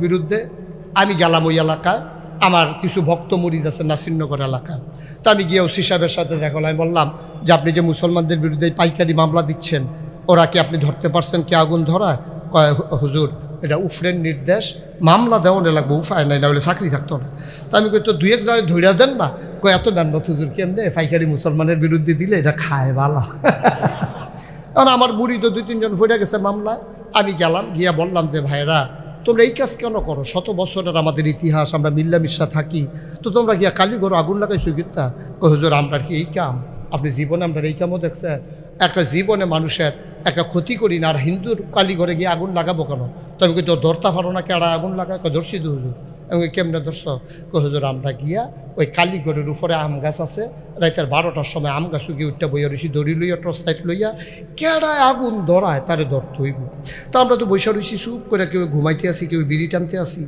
বিরুদ্ধে আমি গেলাম ওই এলাকায়। আমার কিছু ভক্ত মুরিদ আছে নাসিরনগর এলাকায়। তা আমি গিয়ে ওসি সাহেবের সাথে দেখা হলো। আমি বললাম যে আপনি যে মুসলমানদের বিরুদ্ধে পাইকারি মামলা দিচ্ছেন, ওরা কি আপনি ধরতে পারছেন কি আগুন ধরায়? কয় হুজুর এটা উফরের নির্দেশ, মামলা দেওয়ানো লাগবে, উপায় নাই, না হলে চাকরি থাকতো না। তা আমি কই তো দুই এক জায়গায় ধৈর্য দেন না। কয় এত মেহনত হুজুর কেমনে পাইকারি মুসলমানের বিরুদ্ধে দিলে এটা খায় বালা। কারণ আমার বুড়ি তো 2-3 জন ফিরে গেছে মামলায়। আমি গেলাম, গিয়া বললাম যে ভাইরা তোমরা এই কাজ কেন করো? শত বছরের আমাদের ইতিহাস, আমরা মিল্লামিশা থাকি, তো তোমরা গিয়া কালীঘর আগুন লাগাইছো গীতা? হুজুর আমরা কি এই কাম, আপনি জীবনে আমরা এই কামও দেখছেন? একটা জীবনে মানুষের একটা ক্ষতি করি না, আর হিন্দুর কালীঘরে গিয়ে আগুন লাগাবো কেন? তো আমি কিন্তু ধরতে পারো না, কেডা আগুন লাগায়? ধরছি তো হুজুর। আমি কেমনে ধরছ? হুজুর আমরা গিয়া ওই কালীঘরের উপরে আম গাছ আছে, রাতের 12টার সময় আম গাছ গিয়ে উঠটা বইয়া রয়েছি, দড়ি লইয়া টর্চ লাইট লইয়া, কেডায় আগুন ধরায় তারে ধরতে হইব। তো আমরা তো বৈশা রয়েছি চুপ করে, কেউ ঘুমাইতে আসি, কেউ বিড়ি টানতে আসি।